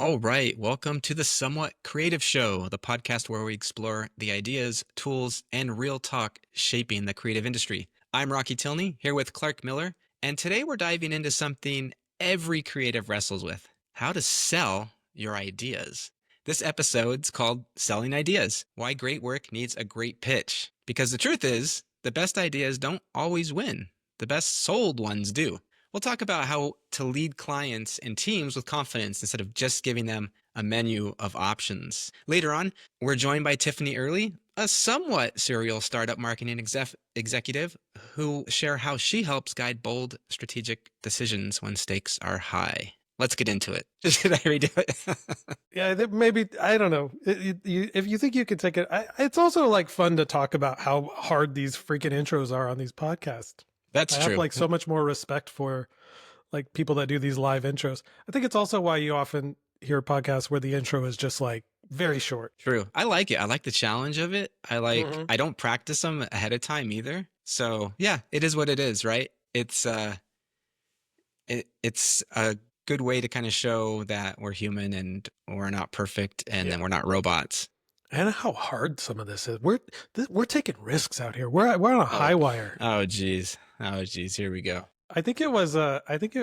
All right, welcome to the Somewhat Creative Show, the podcast where we explore the ideas, tools, and real talk shaping the creative industry. I'm Rocky Tilney, here with Clark Miller, and today we're diving into something every creative wrestles with: how to sell your ideas. This episode's called Selling Ideas: Why Great Work Needs a Great Pitch. Because the truth is, the best ideas don't always win. The best sold ones do. We'll talk about how to lead clients and teams with confidence instead of just giving them a menu of options. Later on, we're joined by Tiffany Early, a somewhat serial startup marketing executive who share how she helps guide bold strategic decisions when stakes are high. Let's get into it. Should I redo it? Yeah, maybe, I don't know. If you think you can take it, it's also like fun to talk about how hard these freaking intros are on these podcasts. That's I have true. like so much more respect for like people that do these live intros. I think it's also why you often hear podcasts where the intro is just like very short. True. I like it. I like the challenge of it. Mhm. I don't practice them ahead of time either. So yeah, it is what it is, right? It's a good way to kind of show that we're human and we're not perfect and Yeah. then we're not robots. And how hard some of this is. We're taking risks out here. We're on a Oh, high wire. oh geez. Oh geez. Here we go. I think it was I think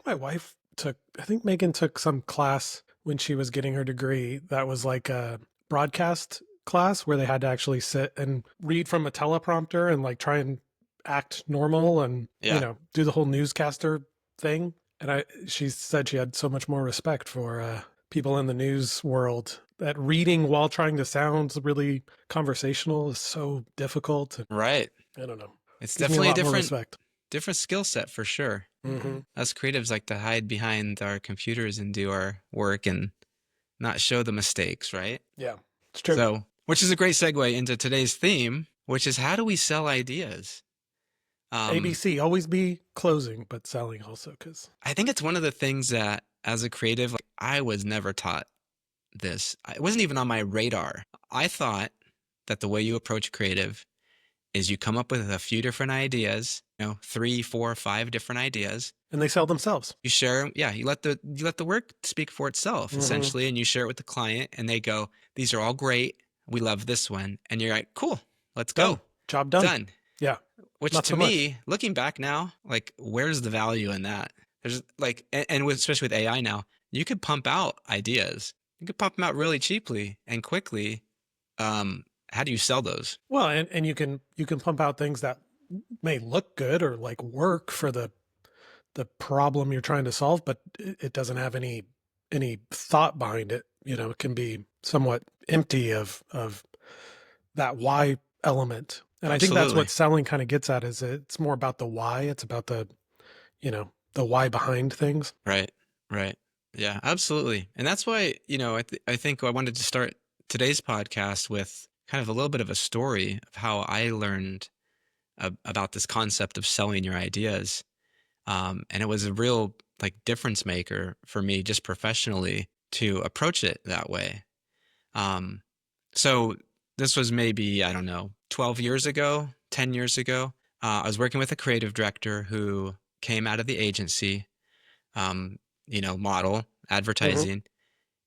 my wife took I think Megan took some class when she was getting her degree that was like a broadcast class where they had to actually sit and read from a teleprompter and like try and act normal and Yeah. do the whole newscaster thing. And she said she had so much more respect for people in the news world, that reading while trying to sound really conversational is so difficult. Right. I don't know. It's Gives me a definitely a lot more respect. different skill set for sure. Mm-hmm. Us creatives like to hide behind our computers and do our work and not show the mistakes, right? Yeah, it's true. So, which is a great segue into today's theme, which is how do we sell ideas? ABC, always be closing, but selling also, because I think it's one of the things that as a creative, like, I was never taught this. It wasn't even on my radar. I thought that the way you approach creative is you come up with a few different ideas, 3, 4, 5 different ideas. and they sell themselves. You share 'em. Yeah, you let the work speak for itself, Mm-hmm. essentially, and you share it with the client, and they go, "These are all great. We love this one," and you're like, "Cool, let's Done. go, Job done. done." Yeah, Which not to so much. me, looking back now, like, where's the value in that? There's like, especially with AI now, you could pump out ideas. You could pump them out really cheaply and quickly. How do you sell those? Well, and you can pump out things that may look good or like work for the problem you're trying to solve, but it doesn't have any thought behind it. It can be somewhat empty of that why element. And I think that's Absolutely. what selling kind of gets at, is it's more about the why. It's about the why behind things. Right. Right. Yeah, absolutely. And that's why, I think I wanted to start today's podcast with kind of a little bit of a story of how I learned about this concept of selling your ideas. And it was a real like difference maker for me just professionally to approach it that way. Um, so this was maybe, I don't know, 12 years ago, 10 years ago. I was working with a creative director who came out of the agency, model Hmm. advertising,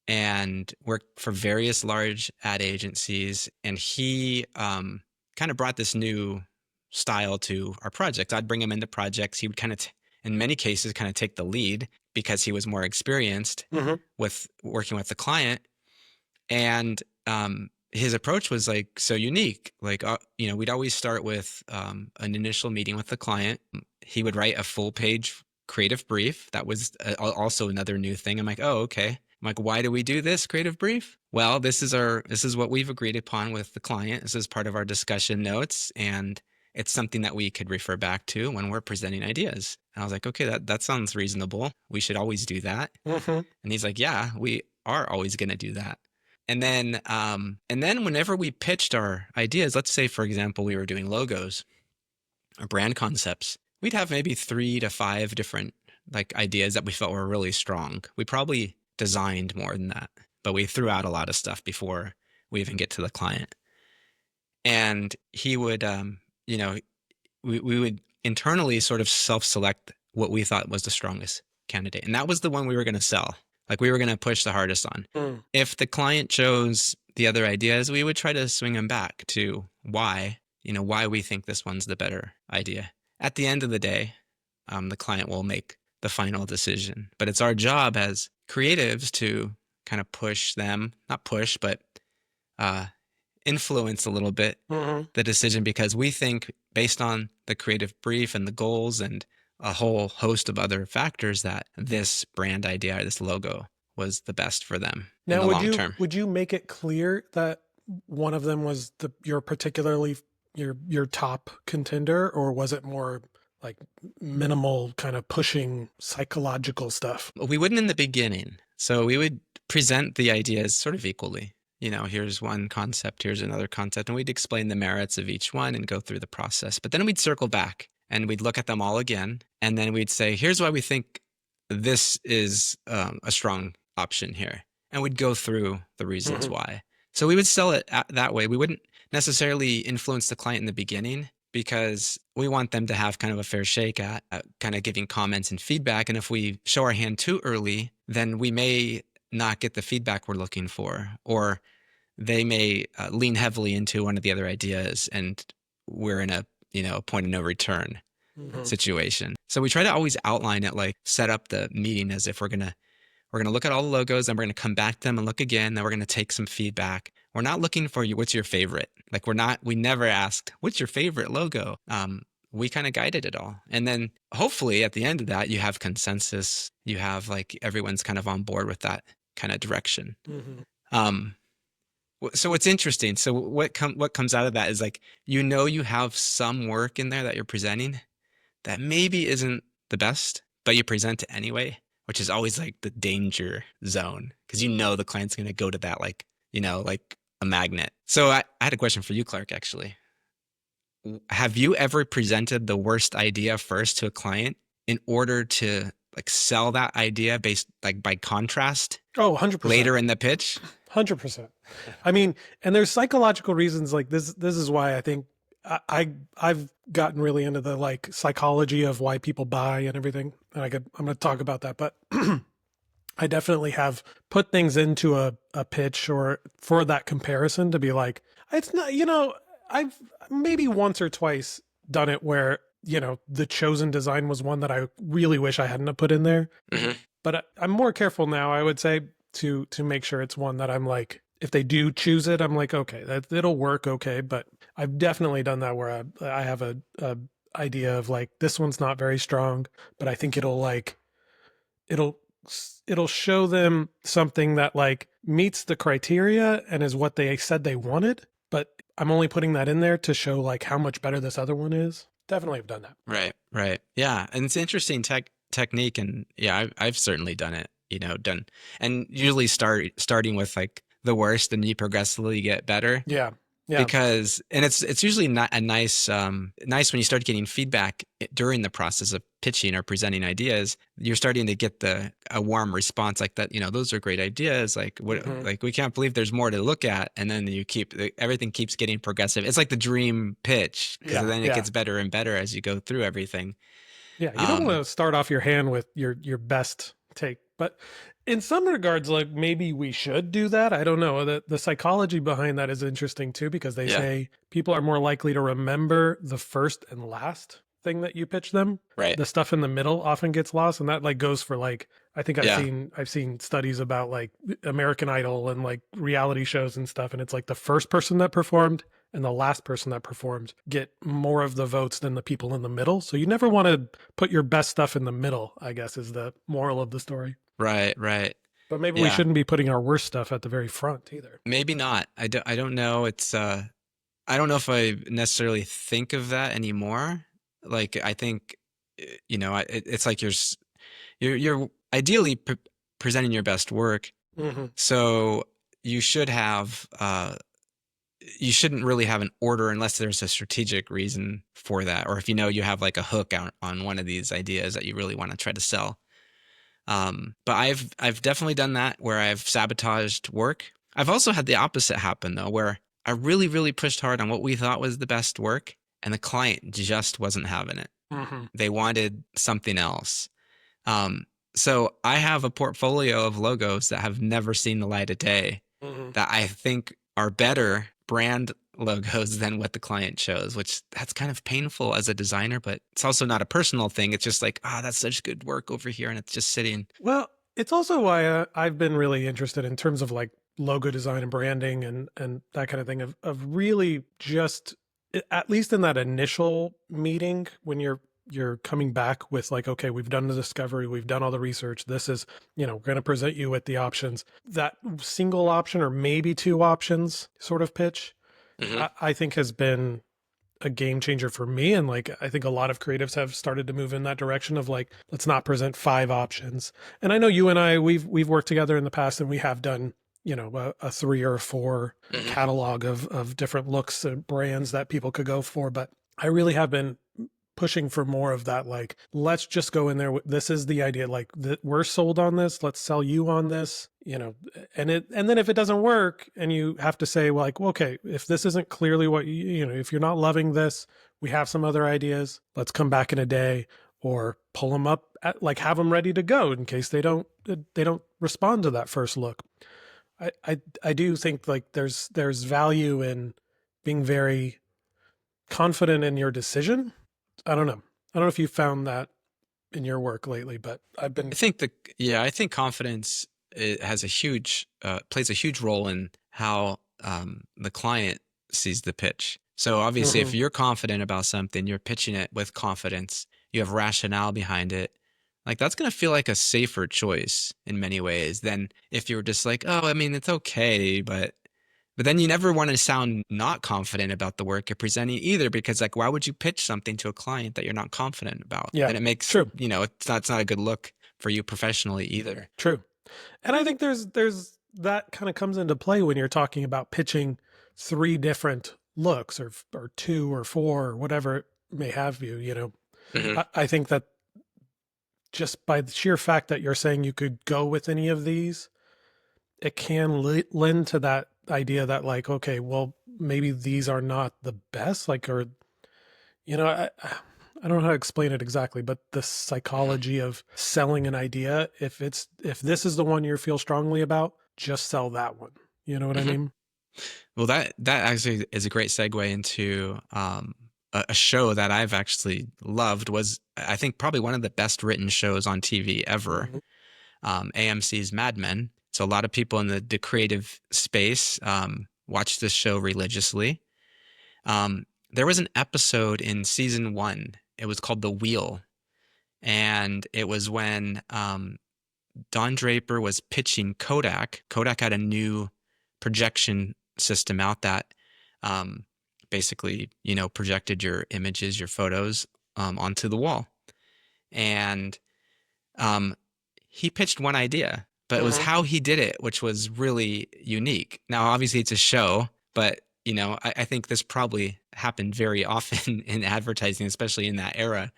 and worked for various large ad agencies. And he kind of brought this new style to our projects. I'd bring him into projects. He would kind of, in many cases, kind of take the lead because he was more experienced Hmm. with working with the client. And his approach was like so unique. Like, we'd always start with an initial meeting with the client. He would write a full page creative brief. That was also another new thing. I'm like, oh, okay. I'm like, why do we do this creative brief? Well, this is what we've agreed upon with the client. This is part of our discussion notes, and it's something that we could refer back to when we're presenting ideas. And I was like, okay, that sounds reasonable. We should always do that. Hmm. And he's like, yeah, we are always going to do that. And then whenever we pitched our ideas, let's say, for example, we were doing logos or brand concepts, we'd have maybe 3 to 5 different like ideas that we felt were really strong. We probably designed more than that, but we threw out a lot of stuff before we even get to the client. And he would, we would internally sort of self-select what we thought was the strongest candidate. And that was the one we were going to sell. Like we were going to push the hardest on. Mm. If the client chose the other ideas, we would try to swing them back to why, why we think this one's the better idea. At the end of the day, the client will make the final decision. But it's our job as creatives to kind of push them, not push, but influence a little bit Mm-hmm. the decision, because we think based on the creative brief and the goals and a whole host of other factors that this brand idea or this logo was the best for them in Now, the long term. would you make it clear that one of them was your particularly your top contender, or was it more like minimal kind of pushing psychological stuff? We wouldn't in the beginning. So we would present the ideas sort of equally. Here's one concept, here's another concept, and we'd explain the merits of each one and go through the process. But then we'd circle back and we'd look at them all again. And then we'd say, here's why we think this is a strong option here. And we'd go through the reasons why. So we would sell it that way. We wouldn't necessarily influence the client in the beginning, because we want them to have kind of a fair shake at kind of giving comments and feedback. And if we show our hand too early, then we may not get the feedback we're looking for, or they may lean heavily into one of the other ideas and we're in a point of no return situation. So we try to always outline it, like set up the meeting as if we're going to look at all the logos and we're going to come back to them and look again. Then we're going to take some feedback. We're not looking for what's your favorite. Like we never asked, what's your favorite logo? We kind of guided it all. And then hopefully at the end of that, you have consensus. You have like everyone's kind of on board with that kind of direction. So what's interesting, so what comes out of that is like, you have some work in there that you're presenting that maybe isn't the best, but you present it anyway, which is always like the danger zone, because the client's going to go to that like a magnet. So I had a question for you, Clark, actually. Have you ever presented the worst idea first to a client in order to like sell that idea based like by contrast? Oh, 100%. Later in the pitch? 100%. I mean, and there's psychological reasons like this. This is why I think I've gotten really into the like psychology of why people buy and everything. And I'm going to talk about that, but I definitely have put things into a pitch or for that comparison to be like, it's not, I've maybe once or twice done it where, the chosen design was one that I really wish I hadn't have put in there. But I'm more careful now, I would say, to make sure it's one that I'm like, if they do choose it, I'm like, okay, it'll work. Okay. But I've definitely done that where I have a idea of like, this one's not very strong, but I think it'll show them something that like meets the criteria and is what they said they wanted. But I'm only putting that in there to show like how much better this other one is. Definitely have done that. Right. Yeah. And it's interesting technique. And yeah, I've certainly done it, and usually starting with like the worst, and you progressively get better. Yeah. Because, and it's usually not a nice when you start getting feedback during the process of pitching or presenting ideas, you're starting to get a warm response like that. Those are great ideas. Like like we can't believe there's more to look at. And then everything keeps getting progressive. It's like the dream pitch, because then it gets better and better as you go through everything. Yeah. You don't want to start off your hand with your best take, but in some regards, like maybe we should do that. I don't know. The psychology behind that is interesting too, because they say people are more likely to remember the first and last thing that you pitch them. Right. The stuff in the middle often gets lost. And that like goes for like, I think I've seen studies about like American Idol and like reality shows and stuff. And it's like the first person that performed and the last person that performed get more of the votes than the people in the middle. So you never want to put your best stuff in the middle, I guess, is the moral of the story. Right. But maybe we shouldn't be putting our worst stuff at the very front either. Maybe not. I don't know. It's I don't know if I necessarily think of that anymore. Like I think it's like you're ideally presenting your best work. So you should have you shouldn't really have an order unless there's a strategic reason for that, or if you have like a hook on one of these ideas that you really want to try to sell. But I've definitely done that where I've sabotaged work. I've also had the opposite happen though, where I really, really pushed hard on what we thought was the best work, and the client just wasn't having it. They wanted something else. So I have a portfolio of logos that have never seen the light of day Hmm. that I think are better brand logos than what the client chose, which that's kind of painful as a designer, but it's also not a personal thing. It's just like, that's such good work over here. And it's just sitting. Well, it's also why I've been really interested in terms of like logo design and branding and that kind of thing of really just at least in that initial meeting when you're coming back with like, okay, we've done the discovery, we've done all the research, this is, we're going to present you with the options. That single option or maybe two options sort of pitch, Hmm. I think has been a game changer for me. And like, I think a lot of creatives have started to move in that direction of like, let's not present five options. And I know you and I, we've worked together in the past and we have done, a three or four Hmm. catalog of different looks and brands that people could go for. But I really have been pushing for more of that. Like, let's just go in there. This is the idea. Like we're sold on this. Let's sell you on this, and then if it doesn't work and you have to say, well, like, well, okay, if this isn't clearly what if you're not loving this, we have some other ideas. Let's come back in a day or pull them up like have them ready to go in case they don't respond to that first look. I do think like there's value in being very confident in your decision. I don't know. I don't know if you found that in your work lately, but I've I been. think I think confidence has a huge, plays a huge role in how the client sees the pitch. So obviously, if Mhm. you're confident about something, you're pitching it with confidence, you have rationale behind it. Like that's going to feel like a safer choice in many ways than if you were just like, oh, I mean, it's okay, but then you never want to sound not confident about the work you're presenting either, because like, why would you pitch something to a client that you're not confident about? Yeah, Then it makes, true, it's not a good look for you professionally either. true. And I think there's that kind of comes into play when you're talking about pitching three different looks or two or four or whatever it may have you. Hmm. I think that just by the sheer fact that you're saying you could go with any of these, it can lend to that idea that like, okay, well, maybe these are not the best, like, or I don't know how to explain it exactly, but the psychology of selling an idea, if this is the one you feel strongly about, just sell that one. You know what I Hmm. mean? Well, that actually is a great segue into a show that I've actually loved. Was I think probably one of the best written shows on TV ever. Mhm. AMC's Mad Men. So a lot of people in the creative space watch this show religiously. There was an episode in season one. It was called The Wheel, and it was when Don Draper was pitching Kodak. Kodak had a new projection system out that um, basically, projected your images, your photos onto the wall. And um, he pitched one idea, but it was Mhm. how he did it, which was really unique. Now, obviously, it's a show, but I think this probably happened very often in advertising, especially in that era.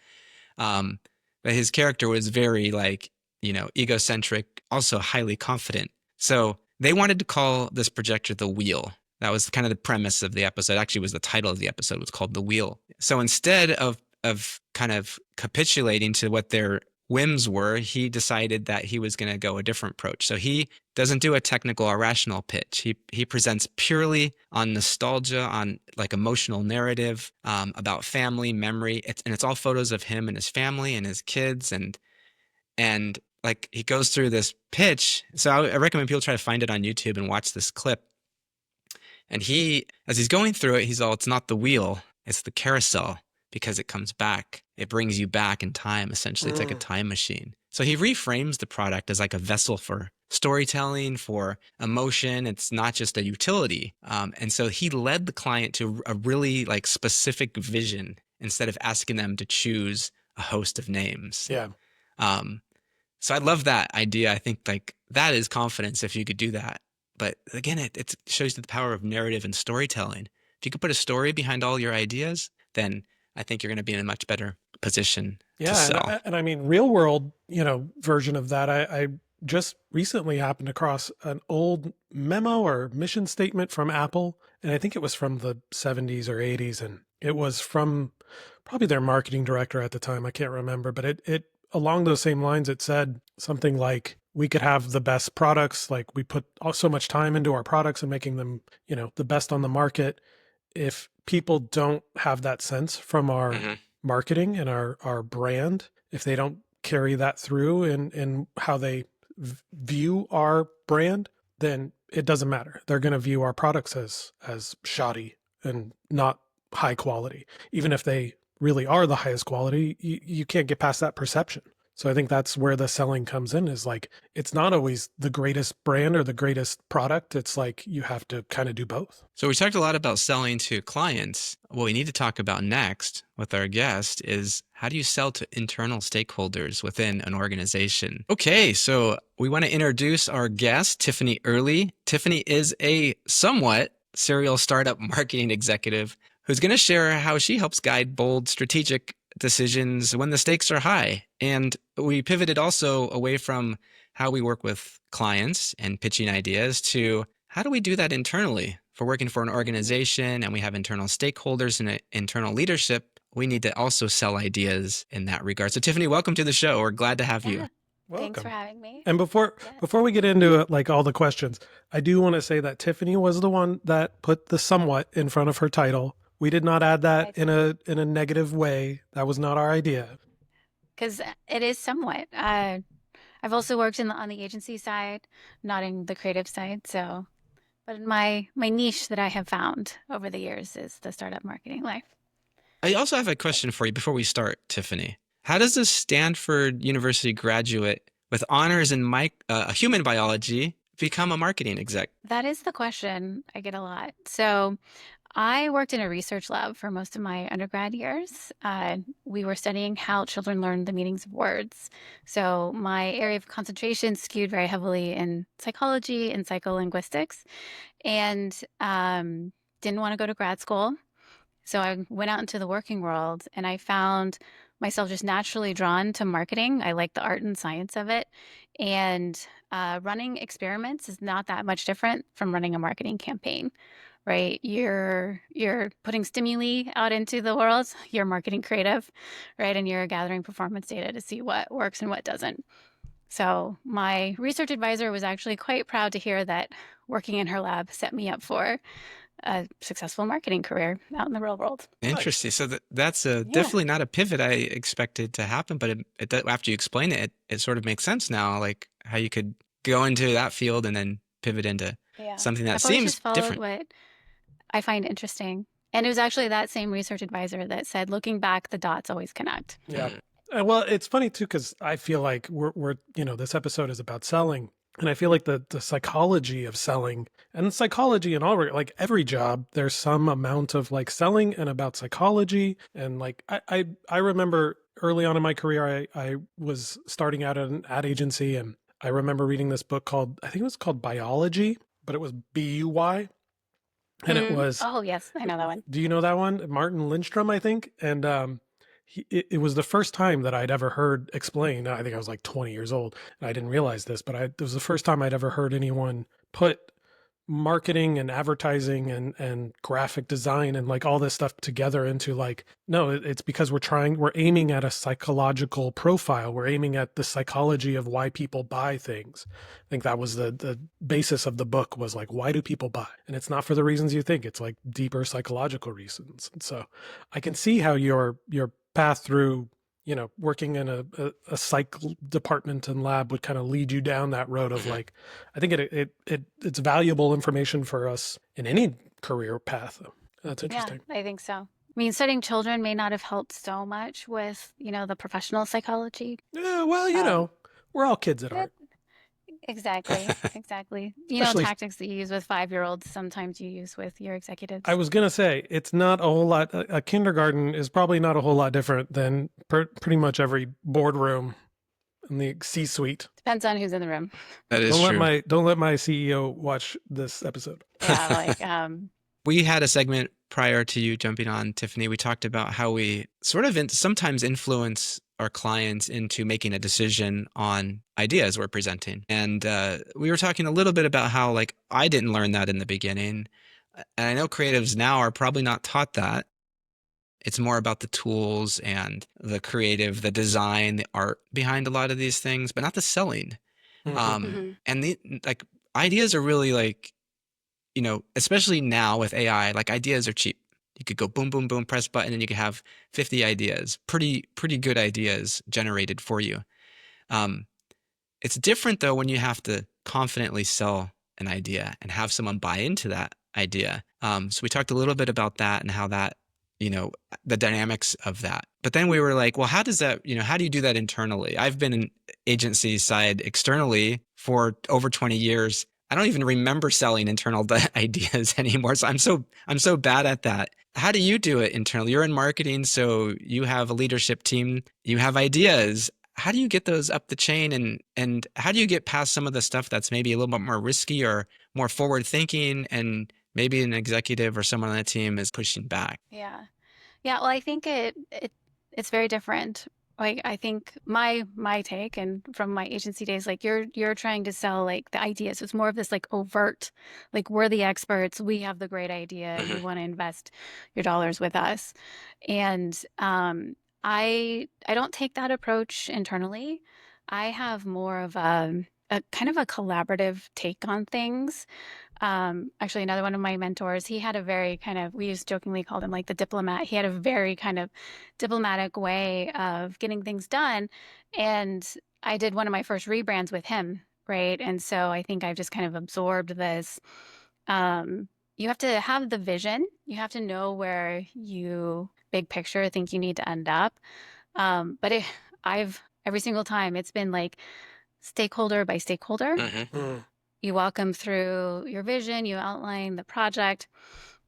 Um, but his character was very like, egocentric, also highly confident. So they wanted to call this projector the wheel. That was kind of the premise of the episode. Actually, was the title of the episode was called The Wheel. So instead of kind of capitulating to what their whims were, he decided that he was going to go a different approach. So he doesn't do a technical or rational pitch. He presents purely on nostalgia, on like emotional narrative about family, memory. And it's all photos of him and his family and his kids and like he goes through this pitch. So I recommend people try to find it on YouTube and watch this clip. And as he's going through it, he's all, it's not the wheel, it's the carousel because it comes back. It brings you back in time. Essentially, it's like a Mm. time machine. So he reframes the product as like a vessel for storytelling, for emotion. It's not just a utility. And so he led the client to a really like specific vision instead of asking them to choose a host of names. Yeah. Um, so I love that idea. I think like that is confidence if you could do that. But again, it shows you the power of narrative and storytelling. If you could put a story behind all your ideas, then I think you're going to be in a much better position to Yeah, and sell. and I mean, real world, version of that. I just recently happened across an old memo or mission statement from Apple, and I think it was from the 70s or 80s, and it was from probably their marketing director at the time. I can't remember, but it along those same lines, it said something like, we could have the best products, like we put so much time into our products and making them, the best on the market. If people don't have that sense from our Hmm. marketing and our brand, if they don't carry that through in how they view our brand, then it doesn't matter. They're going to view our products as shoddy and not high quality. Even if they really are the highest quality, you can't get past that perception. So I think that's where the selling comes in, is like, it's not always the greatest brand or the greatest product. It's like you have to kind of do both. So we talked a lot about selling to clients. What we need to talk about next with our guest is, how do you sell to internal stakeholders within an organization? Okay, so we want to introduce our guest, Tiffany Early. Tiffany is a somewhat serial startup marketing executive who's going to share how she helps guide bold strategic decisions when the stakes are high. And we pivoted also away from how we work with clients and pitching ideas to, how do we do that internally? If we're working for an organization and we have internal stakeholders and internal leadership, we need to also sell ideas in that regard. So Tiffany, welcome to the show. We're glad to have you. Yeah. Thanks for Welcome. having me. And before Yes. before we get into it, like all the questions, I do want to say that Tiffany was the one that put the somewhat in front of her title. We did not add that in a negative way. That was not our idea. Because it is somewhat. I've also worked on the agency side, not in the creative side. So, but my niche that I have found over the years is the startup marketing life. I also have a question for you before we start, Tiffany. How does a Stanford University graduate with honors in human biology become a marketing exec? That is the question I get a lot. So, I worked in a research lab for most of my undergrad years. We were studying how children learn the meanings of words. So my area of concentration skewed very heavily in psychology and psycholinguistics, and didn't want to go to grad school. So I went out into the working world, and I found myself just naturally drawn to marketing. I like the art and science of it. And running experiments is not that much different from running a marketing campaign, right? You're putting stimuli out into the world, you're marketing creative, right? And you're gathering performance data to see what works and what doesn't. So my research advisor was actually quite proud to hear that working in her lab set me up for a successful marketing career out in the real world. Interesting. Nice. So that's Yeah. definitely not a pivot I expected to happen, but after you explain it, it sort of makes sense now, like how you could go into that field and then pivot into Yeah. something that I've always seems just followed different. what I find interesting. And it was actually that same research advisor that said, looking back, the dots always connect. Yeah. Well, it's funny too, because I feel like we're this episode is about selling, and I feel like the psychology of selling, and the psychology in all, like every job, there's some amount of like selling and about psychology. And like I remember early on in my career, I was starting out at an ad agency, and I remember reading this book called, I think it was called Biology, but it was Buy, and it was, Oh, yes, I know that one. do you know that one? Martin Lindstrom, I think. And it was the first time that I'd ever heard explained. I think I was like 20 years old, and I didn't realize this, but it was the first time I'd ever heard anyone put marketing and advertising and graphic design and like all this stuff together into like, no, it's because we're aiming at a psychological profile. We're aiming at the psychology of why people buy things. I think that was the basis of the book, was like, why do people buy? And it's not for the reasons you think. It's like deeper psychological reasons. And so I can see how your path through, working in a psych department and lab would kind of lead you down that road of Mhm. like, I think it's valuable information for us in any career path. That's Yeah, interesting. I think so. I mean, studying children may not have helped so much with, the professional psychology. Yeah, well, Um, we're all kids at it, heart, exactly, exactly. especially. Tactics that you use with 5-year-olds, sometimes you use with your I executives. was gonna say, it's not a whole lot. A kindergarten is probably not a whole lot different than pretty much every boardroom in the C-suite. Depends on who's in the room. That is Don't let true. my CEO watch this episode. Yeah, like, We had a segment prior to you jumping on, Tiffany. We talked about how we sort of sometimes influence our clients into making a decision on ideas we're presenting. And we were talking a little bit about how, like, I didn't learn that in the beginning. And I know creatives now are probably not taught that. It's more about the tools and the creative, the design, the art behind a lot of these things, but not the selling. Mhm. And the like ideas are really like, especially now with AI, like ideas are cheap. You could go boom, boom, boom, press button, and you could have 50 ideas, pretty good ideas generated for you. Um, it's different though when you have to confidently sell an idea and have someone buy into that idea. So we talked a little bit about that and how that, you know, the dynamics of that. But then we were like, well, how does that, how do you do that internally? I've been in agency side externally for over 20 years. I don't even remember selling internal ideas anymore. So I'm so bad at that. How do you do it internally? You're in marketing, so you have a leadership team, you have ideas. How do you get those up the chain, and how do you get past some of the stuff that's maybe a little bit more risky or more forward thinking, and maybe an executive or someone on the team is pushing back? Yeah. Yeah, well, I think it's very different. Like I think my take and from my agency days, like you're trying to sell like the ideas. It's more of this like overt, like we're the experts, we have the great idea, you want to invest your dollars with us. And I don't take that approach internally. I have more of a kind of a collaborative take on things. Actually, another one of my mentors, he had a very kind of, we used jokingly called him like the diplomat. He had a very kind of diplomatic way of getting things done. And I did one of my first rebrands with him, right? And so I think I've just kind of absorbed this. You have to have the vision, you have to know where you, big picture, think you need to end up. But every single time it's been like stakeholder by stakeholder. Mm. You walk them through your vision, you outline the project,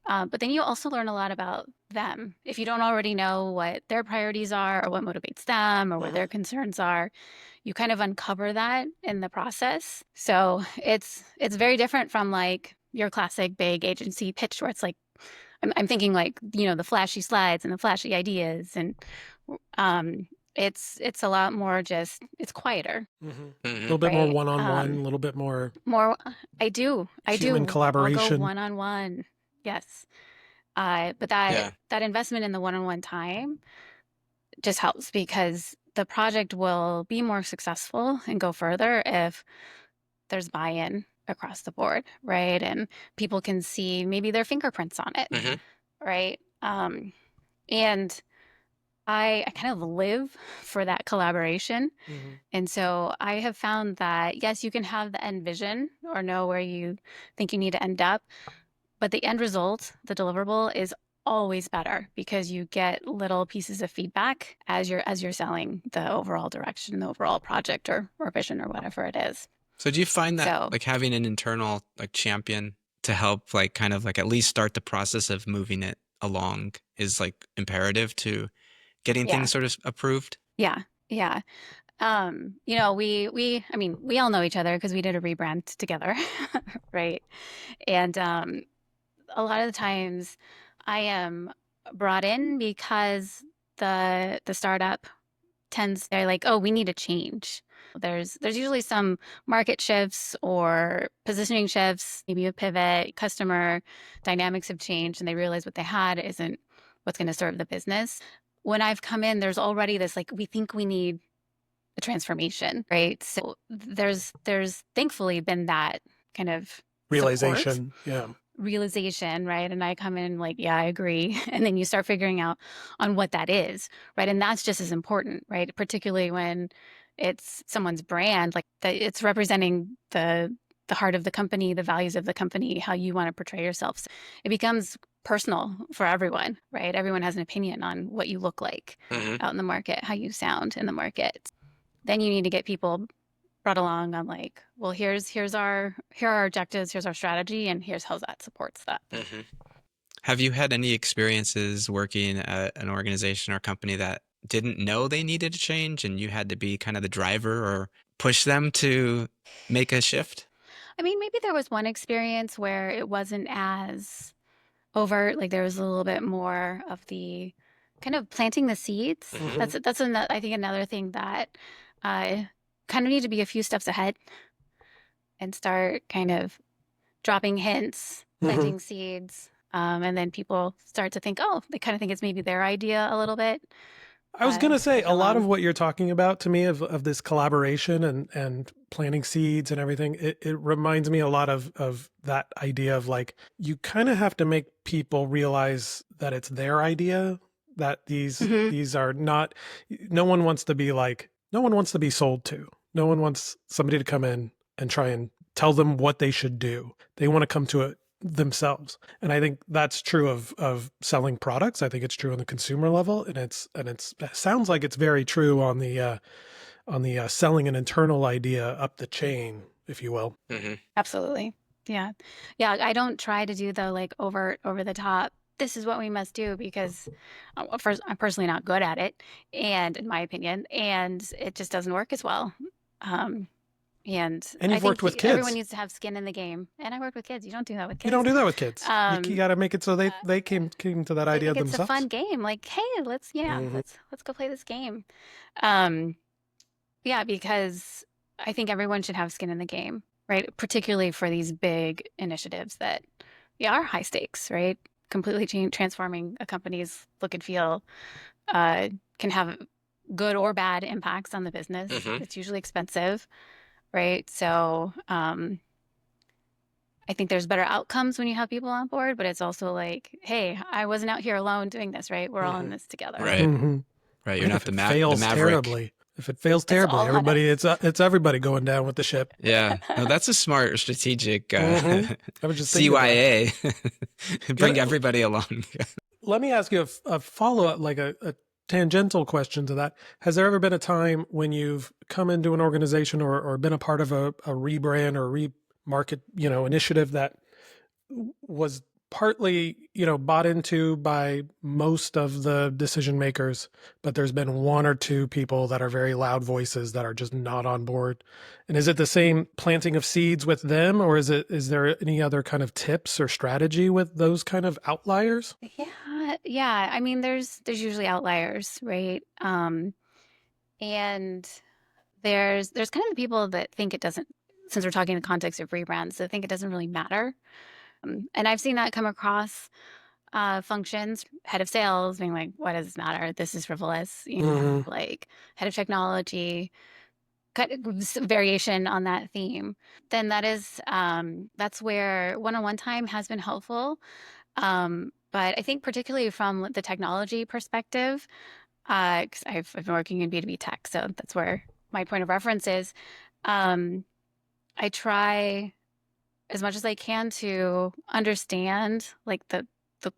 but then you also learn a lot about them. If you don't already know what their priorities are or what motivates them or what their concerns are, you kind of uncover that in the process. So it's very different from like your classic big agency pitch where it's like I'm thinking like, the flashy slides and the flashy ideas and um it's a lot more just it's quieter. A little bit more Right. one-on-one, a little bit more More, I human do. I'll go collaboration. one on one. Yes. But Yeah. that investment in the one on one time just helps because the project will be more successful and go further if there's buy-in across the board, right? And people can see maybe their fingerprints on it, right? And I kind of live for that collaboration. And so I have found that, yes, you can have the end vision or know where you think you need to end up, but the end result, the deliverable, is always better because you get little pieces of feedback as you're selling the overall direction, the overall project or vision or whatever it is. So do you find that So like having an internal like champion to help like kind of like at least start the process of moving it along is like imperative to getting yeah, things sort of approved? yeah, yeah. I mean, we all know each other because we did a rebrand together, right? And a lot of the times I am brought in because the startup they're like, oh, we need a change. There's usually some market shifts or positioning shifts, maybe a pivot, customer dynamics have changed and they realize what they had isn't what's going to serve the business. When I've come in, there's already this like we think we need a transformation, right? So there's thankfully been that kind of support Realization. Yeah. realization, right? And I come in like, yeah, I agree. And then you start figuring out on what that is, right? And that's just as important, right? Particularly when it's someone's brand, like that it's representing the heart of the company, the values of the company, how you want to portray yourself. So it becomes personal for everyone, right? Everyone has an opinion on what you look like out in the market, how you sound in the market. Then you need to get people brought along on like, well, here are our objectives, here's our strategy, and here's how that supports that. Have you had any experiences working at an organization or company that didn't know they needed a change and you had to be kind of the driver or push them to make a shift? I mean, maybe there was one experience where it wasn't as overt, like there was a little bit more of the kind of planting the seeds. That's another, I think another thing that uh, kind of need to be a few steps ahead and start kind of dropping hints, planting seeds. And then people start to think, oh, they kind of think it's maybe their idea a little bit. I was going to say Like a lot of alone. what you're talking about to me of this collaboration and planting seeds and everything, it reminds me a lot of that idea of like, you kind of have to make people realize that it's their idea, that Hmm. these are not, no one wants to be like, no one wants to be sold to. No one wants somebody to come in and try and tell them what they should do. They want to come to it themselves. And I think that's true of selling products. I think it's true on the consumer level, and it sounds like it's very true on the selling an internal idea up the chain, if you will. Mm-hmm. Absolutely. Yeah. Yeah. I don't try to do the like overt, over the top, this is what we must do, because first, I'm personally not good at it. And in my opinion, and it just doesn't work as well. Um, and And I you've worked think with everyone kids. needs to have skin in the game. And I work with kids. You don't do that with You don't kids. do that with kids. You Um, got to make it so they uh, came to that they idea think it's a themselves. fun game. Like, hey, Hmm. let's go play this game. Um, yeah, because I think everyone should have skin in the game, right? Particularly for these big initiatives that, yeah, are high stakes, right? Completely transforming a company's look and feel uh, can have good or bad impacts on the business. Mm-hmm. It's usually expensive, right? So I think there's better outcomes when you have people on board, but it's also like, hey, I wasn't out here alone doing this, right? We're all in Hmm. this together. Right. Hmm. Right. You're And not if the it the fails maverick. terribly, if it fails It's terribly, all on everybody, us. it's everybody going down with the ship. Yeah. No, that's a smart strategic Hmm. I was just thinking of that. CYA. Bring Yeah, everybody along. let me ask you a follow up, like a tangential question to that. Has there ever been a time when you've come into an organization or been a part of a rebrand or remarket, initiative that was partly, bought into by most of the decision makers, but there's been one or two people that are very loud voices that are just not on board? And is it the same planting of seeds with them, or is there any other kind of tips or strategy with those kind of outliers? Yeah, yeah. I mean, there's usually outliers, right? And there's kind of the people that think it doesn't, since we're talking in the context of rebrands, that think it doesn't really matter. And I've seen that come across functions, head of sales being like, "What does this matter? This is frivolous." Hmm. Like head of technology, kind of variation on that theme. Then that's where one-on-one time has been helpful. But I think particularly from the technology perspective, because I've been working in B2B tech, so that's where my point of reference is. Um, I try as much as I can to understand like the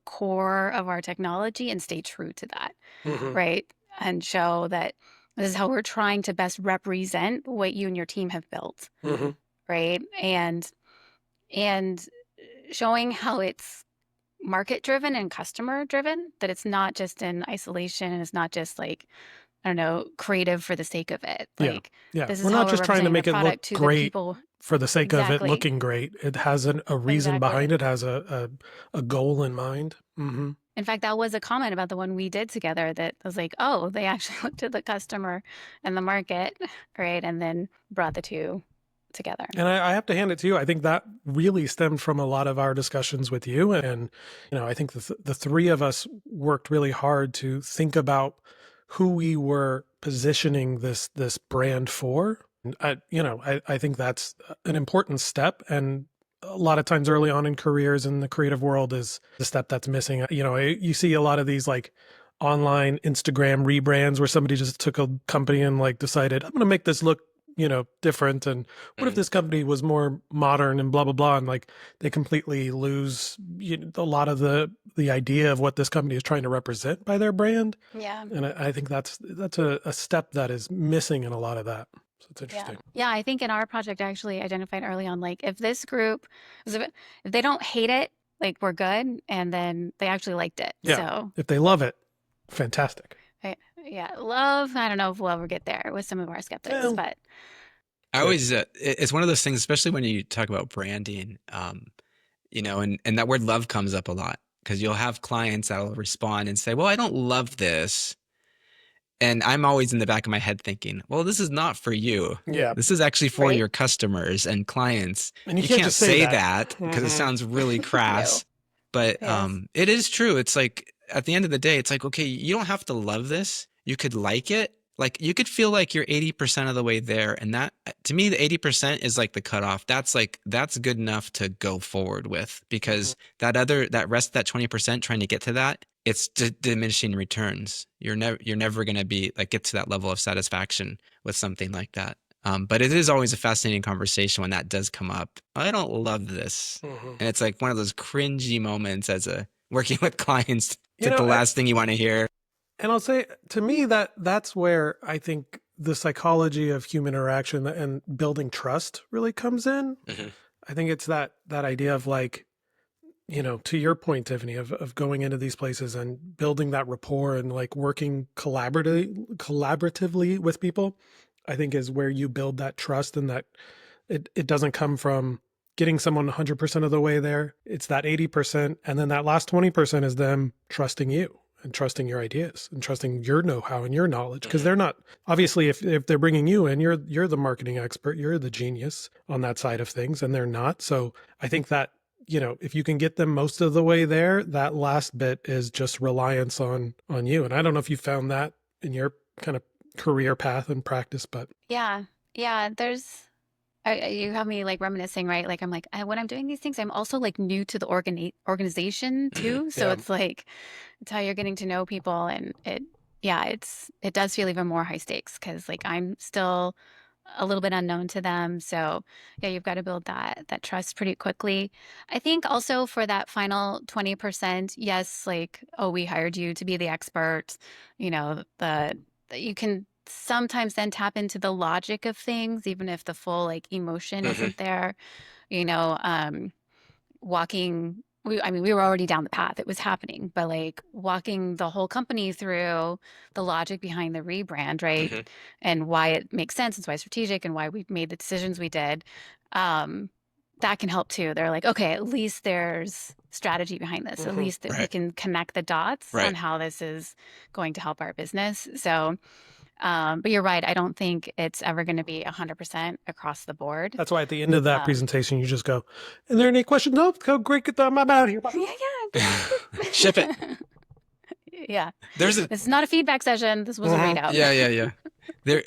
core of our technology and stay true to that, Hmm. right? And show that this is how we're trying to best represent what you and your team have built, Hmm. right? And showing how it's market driven and customer driven, that it's not just in isolation and it's not just like, I don't know, creative for the sake of it. Yeah. Like Yeah. this is We're how not we're just trying to representing the make it look product to the great people. for the sake of it Exactly. looking great. It has a reason behind Exactly. it, has a goal in mind. Hmm. In fact, that was a comment about the one we did together that was like, oh, they actually looked at the customer and the market, right? And then brought the two together. And I have to hand it to you. I think that really stemmed from a lot of our discussions with you. And, I think the three of us worked really hard to think about who we were positioning this brand for. And I think that's an important step. And a lot of times early on in careers in the creative world is the step that's missing. You see a lot of these like online Instagram rebrands where somebody just took a company and like decided, I'm going to make this look different. And what if Mm. this company was more modern and blah, blah, blah. And like they completely lose a lot of the idea of what this company is trying to represent by their brand. Yeah. And I think that's a step that is missing in a lot of that. So it's Yeah. interesting. Yeah. I think in our project, I actually identified early on, like if this group, if they don't hate it, like we're good. And then they actually liked it. Yeah. So, If they love it, fantastic. yeah, love, I don't know if we'll ever get there with some of our skeptics, Well, but I always, it's one of those things, especially when you talk about branding, and that word love comes up a lot because you'll have clients that will respond and say, well, I don't love this. And I'm always in the back of my head thinking, well, this is not for you. yeah. This is actually for right? your customers and clients. And you You can't can't just say say that. that because it Hmm. sounds really No. crass. But Yes. it is true. It's like at the end of the day, it's like, okay, you don't have to love this. You could like it. Like you could feel like you're 80% of the way there. And that to me, the 80% is like the cutoff. That's like that's good enough to go forward with Hmm. because that rest, that 20% trying to get to that, it's diminishing returns. You're never gonna be like get to that level of satisfaction with something like that. But it is always a fascinating conversation when that does come up. I don't love this. Hmm. And it's like one of those cringy moments as a working with clients. It's You like the know, last thing you want to hear. and I'll say to me that that's where I think the psychology of human interaction and building trust really comes in. Mhm. I think it's that idea of like, to your point, Tiffany, of going into these places and building that rapport and like working collaboratively with people, I think is where you build that trust, and that it doesn't come from getting someone 100% of the way there. It's that 80%. And then that last 20% is them trusting you and trusting your ideas and trusting your know-how and your knowledge. Because Mhm. they're not, obviously, if they're bringing you in, you're the marketing expert, you're the genius on that side of things, and they're not. So I think that, if you can get them most of the way there, that last bit is just reliance on you. And I don't know if you found that in your kind of career path and practice, but Yeah. Yeah. You have me like reminiscing, right? Like I'm like when I'm doing these things, I'm also like new to the organization Mhm. too. So yeah. it's like it's how you're getting to know people, and yeah, it does feel even more high stakes because like I'm still a little bit unknown to them. So yeah, you've got to build that trust pretty quickly. I think also for that final 20%, yes, like, oh, we hired you to be the expert, you can sometimes then tap into the logic of things, even if the full like emotion Mhm. isn't there, you know, walking I mean, we were already down the path. It was happening, but like walking the whole company through the logic behind the rebrand, right? Mhm. And why it makes sense and why it's strategic and why we made the decisions we did. Um, that can help too. They're like, okay, at least there's strategy behind this. At Hmm. least that we Right. can connect the dots on Right. how this is going to help our business. So, but you're right. I don't think it's ever going to be 100% across the board. That's why at the end of that Um, presentation, you just go, "Is there any questions? No, go great. Get them. I'm out of here." Bye. yeah, yeah. Ship it. Yeah. There's a This is not a feedback session. This was a Hmm. readout. yeah, yeah, yeah. There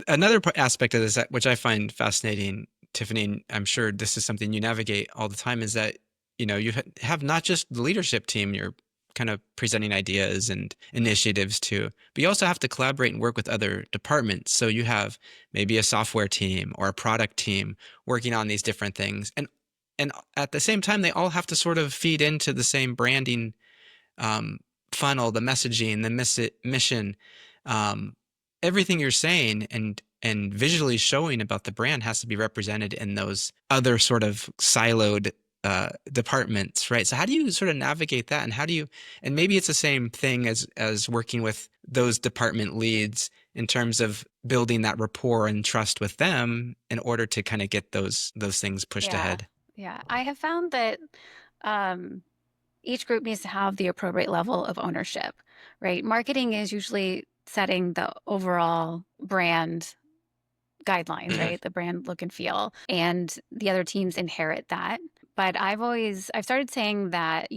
another aspect of this which I find fascinating, Tiffany, and I'm sure this is something you navigate all the time, is that you have not just the leadership team you're kind of presenting ideas and initiatives to, but you also have to collaborate and work with other departments. So you have maybe a software team or a product team working on these different things, and at the same time they all have to sort of feed into the same branding um, funnel, the messaging, the mission, um, everything you're saying and visually showing about the brand has to be represented in those other sort of siloed departments, right? So how do you sort of navigate that, and how do you, and maybe it's the same thing as working with those department leads in terms of building that rapport and trust with them in order to kind of get those things pushed Yeah. ahead. Yeah. I have found that um, each group needs to have the appropriate level of ownership, right? Marketing is usually setting the overall brand guidelines, Mhm. right? The brand look and feel, and the other teams inherit that. But I've started saying that,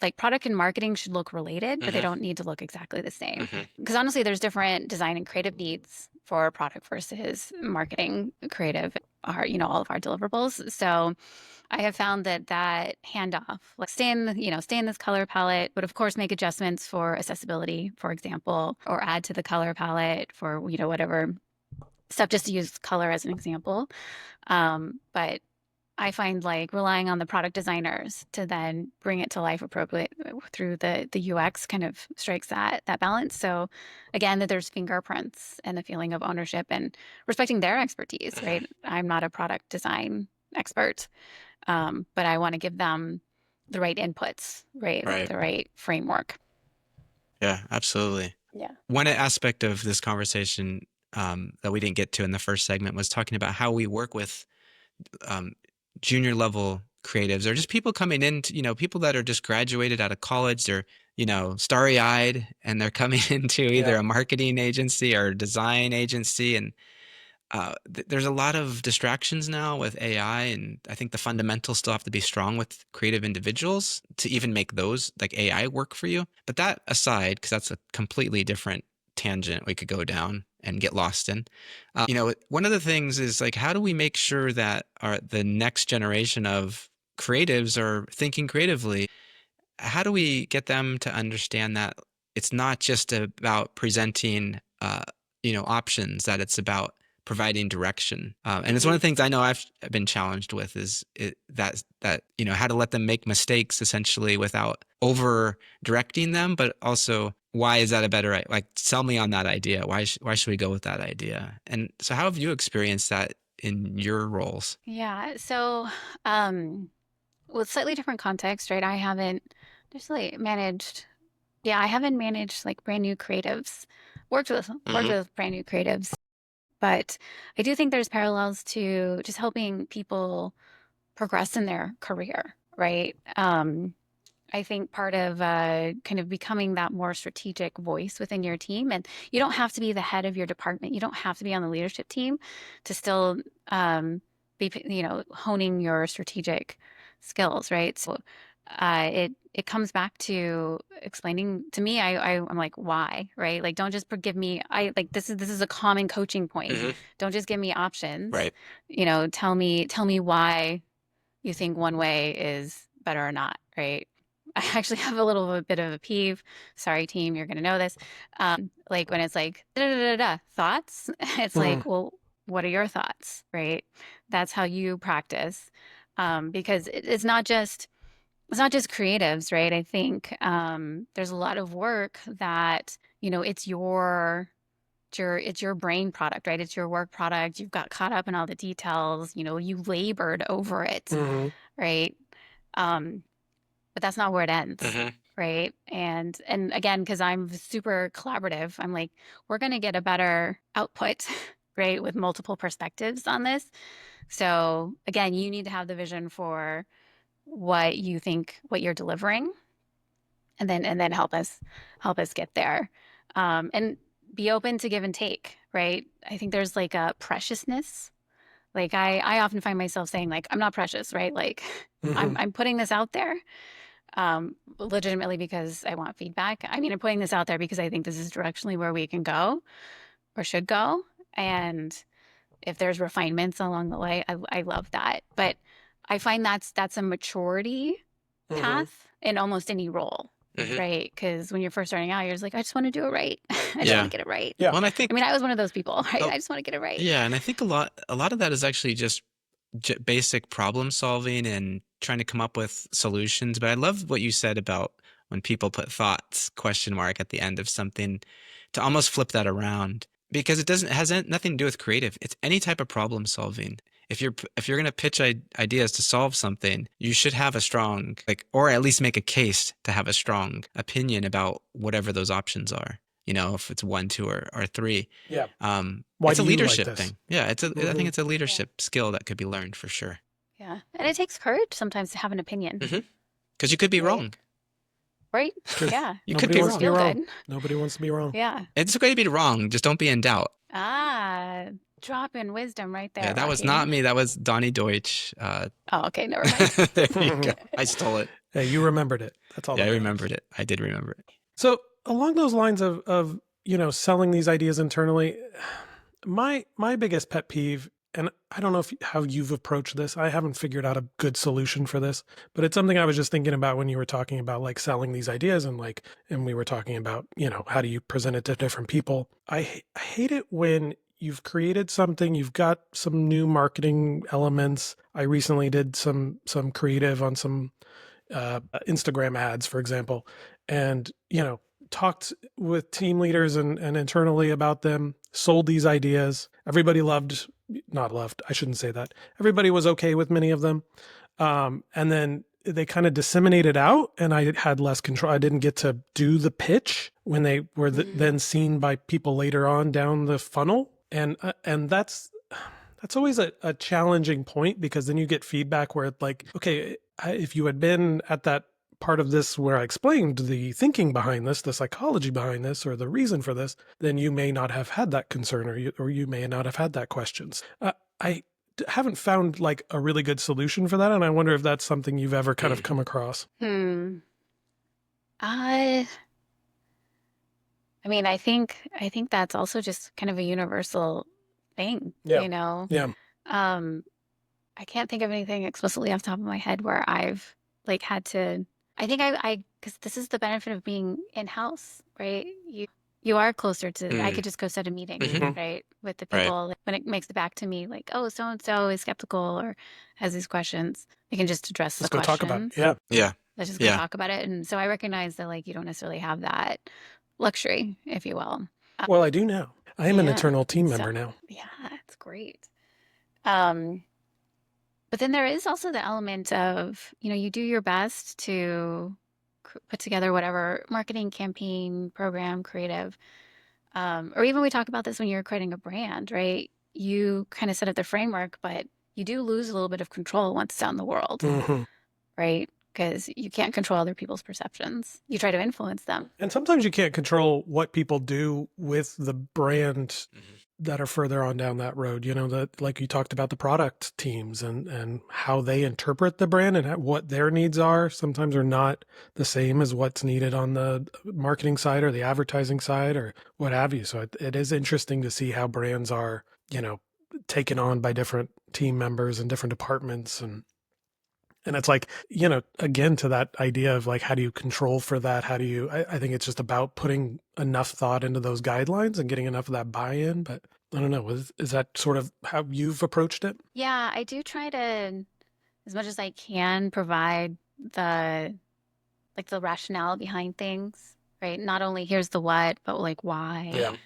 like product and marketing should look related, but they Mhm. don't need to look exactly the same. Mhm. Because honestly, there's different design and creative needs for a product versus marketing, creative, all of our deliverables. So I have found that handoff, like stay in this color palette, but of course make adjustments for accessibility, for example, or add to the color palette for, whatever stuff, just to use color as an example. But I find like relying on the product designers to then bring it to life appropriate through the UX kind of strikes that balance. So again, that there's fingerprints and the feeling of ownership and respecting their expertise, right? Mhm. I'm not a product design expert, but I want to give them the right inputs, right? Like Right. the right framework. Yeah, absolutely. Yeah. One aspect of this conversation that we didn't get to in the first segment was talking about how we work with um, junior level creatives or just people coming in, people that are just graduated out of college. They're, starry eyed and they're coming into either Yeah. a marketing agency or a design agency. And there's a lot of distractions now with AI, and I think the fundamentals still have to be strong with creative individuals to even make those like AI work for you. But that aside, because that's a completely different tangent we could go down and get lost in. One of the things is like, how do we make sure that the next generation of creatives are thinking creatively? How do we get them to understand that it's not just about presenting, options, that it's about providing direction? And it's one of the things I know I've been challenged with is how to let them make mistakes essentially without over directing them, but also why is that a better, like, sell me on that idea. Why should we go with that idea? And so how have you experienced that in your roles? Yeah. So, with slightly different context, right? I haven't just like managed, yeah, I haven't managed like brand new creatives, worked with brand new creatives, but I do think there's parallels to just helping people progress in their career, right? I think part of kind of becoming that more strategic voice within your team, and you don't have to be the head of your department. You don't have to be on the leadership team to still be, honing your strategic skills, right? So it comes back to explaining to me. I'm like, why, right? Like, don't just give me. I like this is a common coaching point. Don't just give me options. Right. Tell me why you think one way is better or not, right? I actually have a little bit of a peeve. Sorry, team, you're gonna know this. Like when it's like da da da da thoughts, it's like, well, what are your thoughts, right? That's how you practice, because it's not just creatives, right? I think there's a lot of work that it's your brain product, right? It's your work product. You've got caught up in all the details. You labored over it, right? Um, but that's not where it ends, right? And again, because I'm super collaborative, I'm like, we're going to get a better output, right, with multiple perspectives on this. So again, you need to have the vision for what you think, what you're delivering, and then help us get there, and be open to give and take, right? I think there's like a preciousness. Like I often find myself saying like, I'm not precious, right? Like I'm putting this out there legitimately because I want feedback. I mean, I'm putting this out there because I think this is directionally where we can go or should go. And if there's refinements along the way, I love that. But I find that's a maturity path in almost any role, right? Because when you're first starting out, you're just like, I just want to do it right. I just want to get it right. Yeah. Well, and I think, I mean, I was one of those people, right? I just want to get it right. yeah, and I think a lot of that is actually just basic problem solving and trying to come up with solutions. But I love what you said about when people put thoughts question mark at the end of something, to almost flip that around, because it has nothing to do with creative. It's any type of problem solving. If you're going to pitch ideas to solve something, you should have a strong, like, or at least make a case to have a strong opinion about whatever those options are. If it's 1, 2, or 3. Yeah. Why It's a do you like leadership this? thing. Yeah, I think it's a leadership skill that could be learned for sure. Yeah. And it takes courage sometimes to have an opinion, Because you could be wrong. right? Yeah. You could Nobody be wants to be wrong. Feel wrong. good. Nobody wants to be wrong. Yeah. It's okay to be wrong. Just don't be in doubt. Drop in wisdom right Yeah, there, that was Rocky. not me. That was Donnie Deutsch. Oh, okay. Never mind. There you go. I stole it. Hey, you remembered it. That's all. Yeah, I that matters. remembered it. I did remember it. So along those lines of selling these ideas internally, my biggest pet peeve, and I don't know how you've approached this. I haven't figured out a good solution for this, but it's something I was just thinking about when you were talking about like selling these ideas, and we were talking about how do you present it to different people. I hate it when you've created something, you've got some new marketing elements. I recently did some creative on some Instagram ads, for example, and talked with team leaders and internally about them, sold these ideas. Everybody not loved, I shouldn't say that. Everybody was okay with many of them. And then they kind of disseminated out, and I had less control. I didn't get to do the pitch when they were then seen by people later on down the funnel. And that's always a challenging point, because then you get feedback where it's like, okay, if you had been at that part of this where I explained the thinking behind this, the psychology behind this, or the reason for this, then you may not have had that concern, or you may not have had that questions. I haven't found like a really good solution for that, and I wonder if that's something you've ever kind of come across. I mean, I think that's also just kind of a universal thing, Yeah. you know. Yeah. Um, I can't think of anything explicitly off the top of my head where I've like had to. I think because this is the benefit of being in-house, right? You are closer to. I could just go set a meeting, Mhm. right, with the Right. people. Like, when it makes it back to me, like, oh, so and so is skeptical or has these questions, I can just address the Let's go talk about it. questions. Yeah. Yeah. Let's just go Yeah. talk about it. And so I recognize that like you don't necessarily have that luxury, if you will. Well, I do now. I am an Yeah. eternal team So member now. yeah, it's great. Um, but then there is also the element of, you do your best to put together whatever marketing campaign, program, creative, or even we talk about this when you're creating a brand, right? You kind of set up the framework, but you do lose a little bit of control once it's out in the world, Hmm. right? Because you can't control other people's perceptions. You try to influence them. And sometimes you can't control what people do with the brand Mhm. that are further on down that road. That like you talked about the product teams and how they interpret the brand and what their needs are sometimes are not the same as what's needed on the marketing side or the advertising side or what have you. So it is interesting to see how brands are, taken on by different team members and different departments and it's like, again, to that idea of like, how do you control for that? I think it's just about putting enough thought into those guidelines and getting enough of that buy-in. But I don't know, is that sort of how you've approached it? Yeah, I do try to, as much as I can, provide the the rationale behind things, right? Not only here's the what, but like why. Yeah.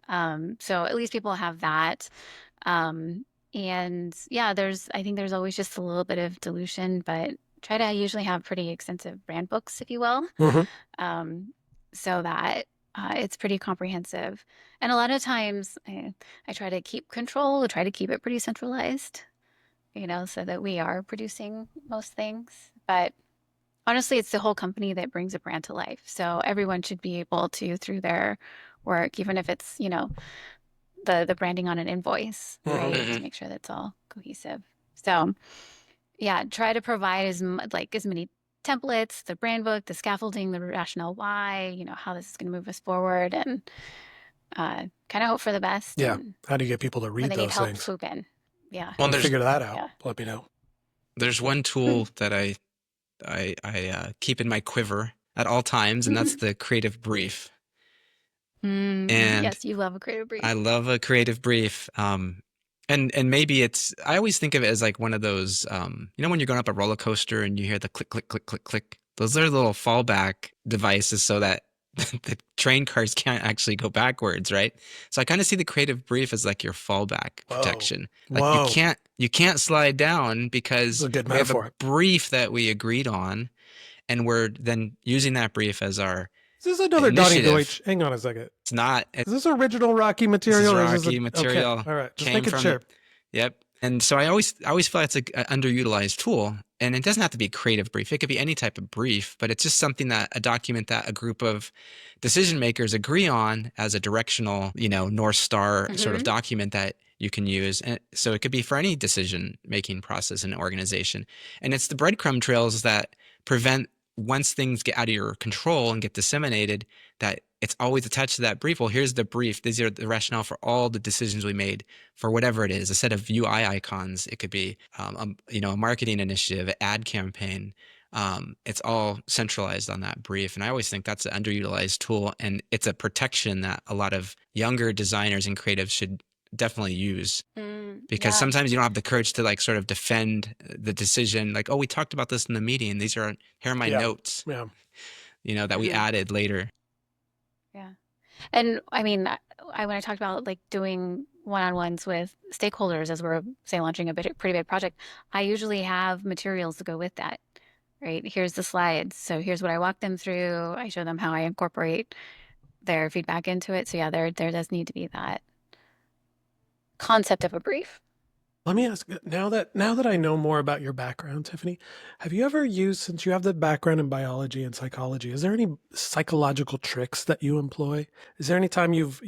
Mhm. So at least people have that. Um, and yeah, I think there's always just a little bit of dilution, but try to usually have pretty extensive brand books, if you will, Hmm. um, so that it's pretty comprehensive. And a lot of times I try to keep control, I try to keep it pretty centralized, so that we are producing most things. But honestly, it's the whole company that brings a brand to life. So everyone should be able to, through their work, even if it's, the branding on an invoice, Hmm. right? To Mhm. make sure that's all cohesive. So yeah, try to provide as many templates, the brand book, the scaffolding, the rationale why, how this is going to move us forward, and kind of hope for the best. Yeah. And How do you get people to when read they need those help, things? swoop in. Yeah, Well, When you figure that out, yeah. let me know. there's one tool that I keep in my quiver at all times, and that's the creative brief. And Yes, you love a creative I brief. love a creative brief. And maybe I always think of it as like one of those, when you're going up a roller coaster and you hear the click, click, click, click, click. Those are little fallback devices so that the train cars can't actually go backwards, right? So I kind of see the creative brief as like your fallback Whoa. protection. Like you Whoa. can't slide down This is because a good we have a metaphor. brief that we agreed on, and we're then using that brief as our Is this another Donnie initiative. Deutsch? Hang on a second. It's not. Is this original Rocky This is material or is this Rocky okay? material. All right. Just Came make it from, sure. yep. And so I always feel it's an underutilized tool. And it doesn't have to be a creative brief. It could be any type of brief, but it's just something that a document that a group of decision makers agree on as a directional, North Star sort of Hmm. document that you can use. And so it could be for any decision making process in an organization. And it's the breadcrumb trails that prevent once things get out of your control and get disseminated, that it's always attached to that brief. Well, here's the brief. These are the rationale for all the decisions we made for whatever it is, a set of UI icons. It could be, a marketing initiative, an ad campaign. It's all centralized on that brief. And I always think that's an underutilized tool. And it's a protection that a lot of younger designers and creatives should definitely use, because Yeah. sometimes you don't have the courage to like sort of defend the decision. Like, oh, we talked about this in the meeting. Here are my Yeah. notes, Yeah. that we Hmm. added later. Yeah. And I mean, when I talked about like doing one-on-ones with stakeholders as we're, say, launching a pretty big project, I usually have materials to go with that, right? Here's the slides. So here's what I walk them through. I show them how I incorporate their feedback into it. So yeah, there does need to be that concept of a brief. Let me ask, now that I know more about your background, Tiffany, have you ever used, since you have the background in biology and psychology, is there any psychological tricks that you employ? Is there any time you've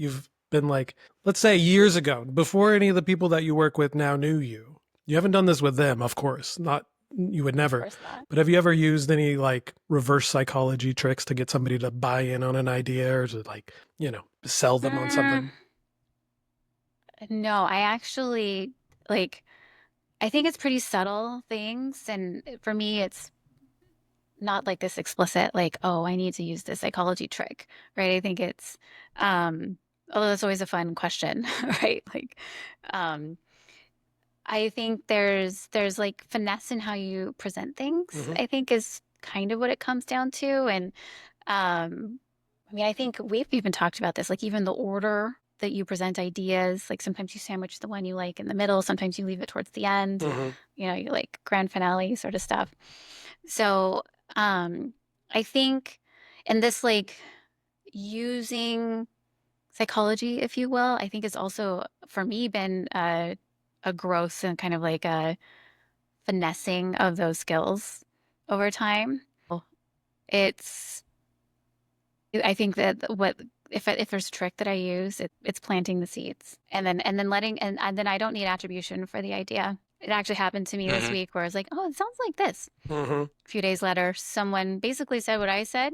been like, let's say years ago, before any of the people that you work with now knew you? You haven't done this with them, of course, not you would Of never. course not. But have you ever used any like reverse psychology tricks to get somebody to buy in on an idea or to like, sell them on Mm, something? no, I actually like, I think it's pretty subtle things. And for me, it's not like this explicit, like, oh, I need to use this psychology trick, right? I think it's, although that's always a fun question, right? Like, um, I think there's like finesse in how you present things, Mm-hmm. I think is kind of what it comes down to. And I mean, I think we've even talked about this, like even the order that you present ideas, like sometimes you sandwich the one you like in the middle, sometimes you leave it towards the end, Mm-hmm. you like grand finale sort of stuff. So, I think in this like using psychology, if you will, I think it's also for me been a growth and kind of like a finessing of those skills over time. It's I think that what if there's a trick that I use, it's planting the seeds and then letting and then I don't need attribution for the idea. It actually happened to me this Hmm. week where I was like, oh, it sounds like this. Mm-hmm. A few days later, someone basically said what I said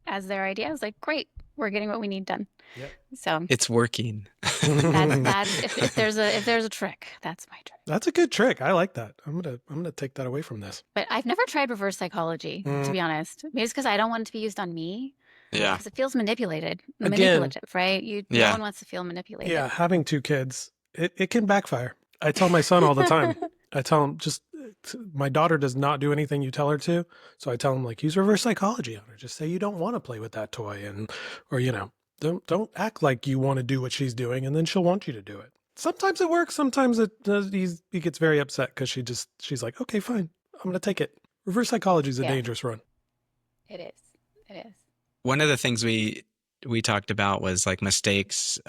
as their idea. I was like, great, we're getting what we need done. Yep. So It's working. that's if there's a trick, that's my trick. That's a good trick. I like that. I'm gonna take that away from this. But I've never tried reverse psychology, to Mm, be honest. Maybe it's because I don't want it to be used on me, Yeah. because it feels again, manipulative, right? No Yeah. one wants to feel manipulated. yeah, having two kids, it can backfire. I tell my son all the time. I tell him just my daughter does not do anything you tell her to. So I tell him like use reverse psychology on her. Just say you don't want to play with that toy and or don't act like you want to do what she's doing and then she'll want you to do it. Sometimes it works, sometimes it does he gets very upset cuz she's like, "Okay, fine. I'm going to take it." Reverse psychology is a Yeah, dangerous run. it is. It is. One of the things we talked about was like mistakes.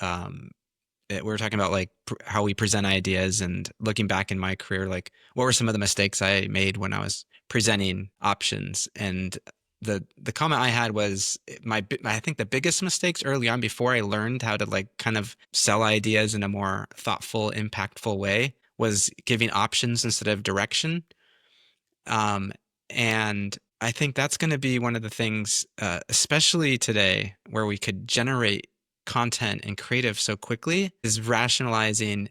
We were talking about like how we present ideas, and looking back in my career, like what were some of the mistakes I made when I was presenting options. And the comment I had was I think the biggest mistakes early on, before I learned how to like kind of sell ideas in a more thoughtful, impactful way, was giving options instead of direction. And I think that's going to be one of the things, especially today, where we could generate content and creative so quickly, is rationalizing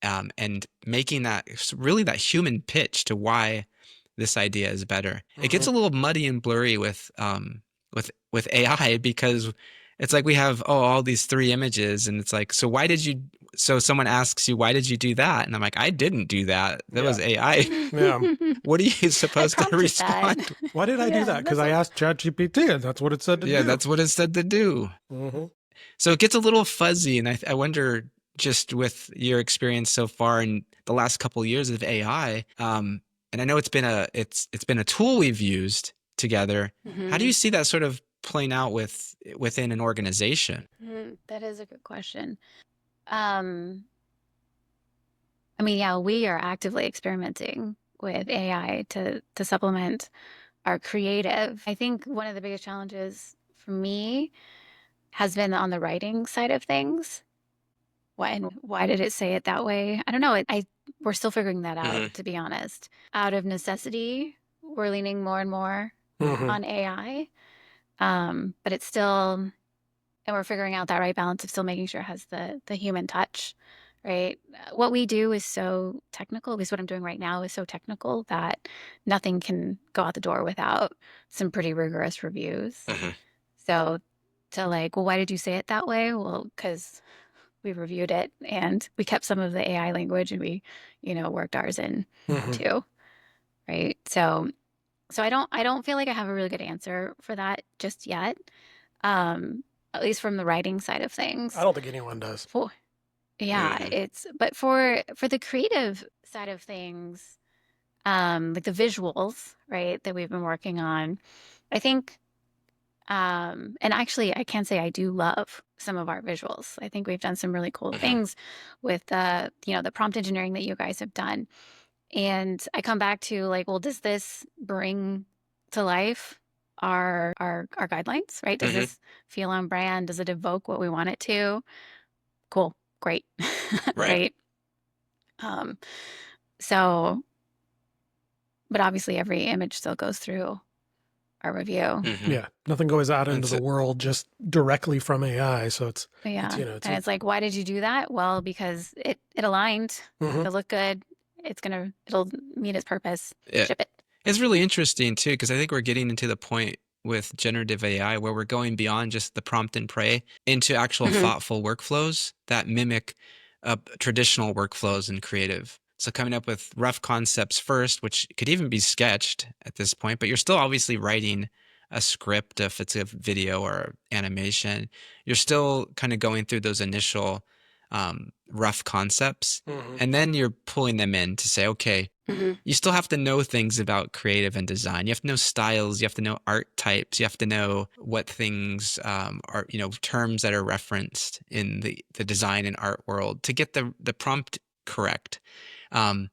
and making that really that human pitch to why this idea is better. It gets Mhm. a little muddy and blurry with AI, because it's like we have all these three images, and it's like, so why did you? So someone asks you, why did you do that? And I'm like, I didn't do that. That Yeah. was AI. Yeah. What are you I supposed to prompted that. respond? Why did I do Yeah, that? Because that's I a asked ChatGPT and that's what it said to Yeah, do. that's what it said to do. Mm-hmm. So it gets a little fuzzy, and I wonder, just with your experience so far in the last couple of years of AI, and I know it's been a tool we've used together. How do you Mhm. see that sort of playing out within an organization? That is a good question. Um, I mean, yeah, we are actively experimenting with AI to supplement our creative. I think one of the biggest challenges for me has been on the writing side of things. Why did it say it that way? I don't know. We're still figuring that out, Hmm. to be honest. Out of necessity, we're leaning more and more Mm-hmm. on AI. But it's still, and we're figuring out that right balance of still making sure it has the human touch, right? What we do is so technical, at least what I'm doing right now is so technical that nothing can go out the door without some pretty rigorous reviews. Hmm. So to like, well, why did you say it that way? Well, because we reviewed it and we kept some of the AI language and we, worked ours in Mm-hmm. too, right? So I don't feel like I have a really good answer for that just yet. At least from the writing side of I things. don't think anyone does. For Yeah, Hmm. but for the creative side of things, like the visuals, right, that we've been working on, I think And actually, I can say I do love some of our visuals. I think we've done some really cool things with the prompt engineering that you guys have done. And I come back to like, well, does this bring to life our guidelines, right? Does this feel on brand? Does it evoke what we want it to? Cool, great, Right. right? So, but obviously every image still goes through our review. Yeah, nothing goes out into That's the it. world just directly from AI. So it's Yeah. it's And it's like, why did you do that? Well, because it aligned. Mhm. It'll look good. It'll meet its purpose. Yeah. Ship it. It's really interesting too, because I think we're getting into the point with generative AI where we're going beyond just the prompt and pray into actual thoughtful workflows that mimic traditional workflows in creative. So coming up with rough concepts first, which could even be sketched at this point, but you're still obviously writing a script if it's a video or animation. You're still kind of going through those initial rough concepts, and then you're pulling them in to say, okay, you still have to know things about creative and design. You have to know styles. You have to know art types. You have to know what things are, terms that are referenced in the design and art world to get the prompt correct. Um,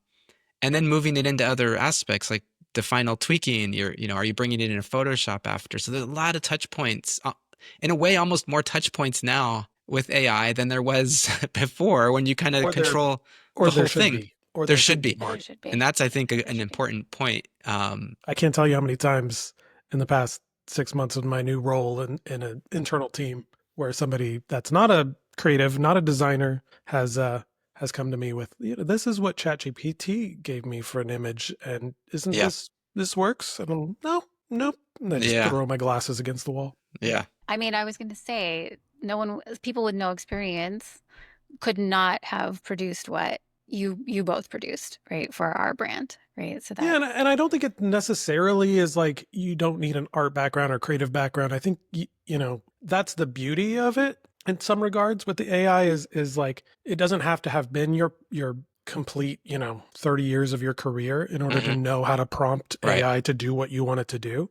and then moving it into other aspects like the final tweaking. Are you bringing it in Photoshop after? So there's a lot of touch points. In a way, almost more touch points now with AI than there was before when you kind of Or there control or the there whole should thing. be. Or There there should should be be. There more. should be. And that's, I think, There an should be. important point. I can't tell you how many times in the past 6 months of my new role in an internal team where somebody that's not a creative, not a designer, has come to me with, this is what ChatGPT gave me for an image, and isn't Yeah. this works? And I'm, no, nope. And I just Yeah. throw my glasses against the wall. Yeah. I mean, I was going to say, people with no experience could not have produced what you both produced, right, for our brand, right? So Yeah, that and I don't think it necessarily is like you don't need an art background or creative background. I think that's the beauty of it in some regards. With the AI is like it doesn't have to have been your complete 30 years of your career in order to know how to prompt Right. AI to do what you want it to do.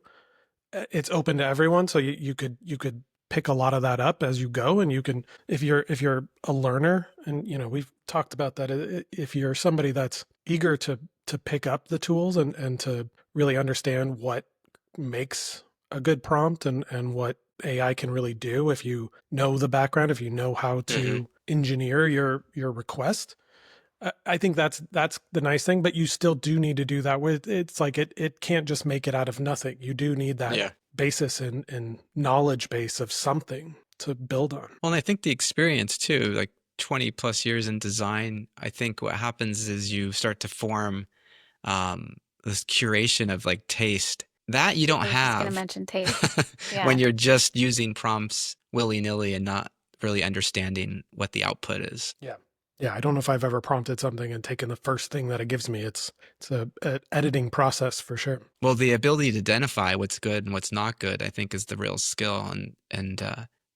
It's open to everyone, so you could pick a lot of that up as you go, and you can if you're a learner, and we've talked about that. If you're somebody that's eager to pick up the tools and to really understand what makes a good prompt and what AI can really do, if you know the background, if you know how to engineer your request, I think that's the nice thing. But you still do need to do that with it's like it can't just make it out of nothing. You do need that Yeah. basis and knowledge base of something to build on. Well, and I think the experience too, like 20 plus years in design, I think what happens is you start to form this curation of like taste that you don't I was just going to have mention taste. when Yeah. you're just using prompts willy-nilly and not really understanding what the output is. Yeah, I don't know if I've ever prompted something and taken the first thing that it gives me. It's a editing process for sure. Well, the ability to identify what's good and what's not good, I think, is the real skill, and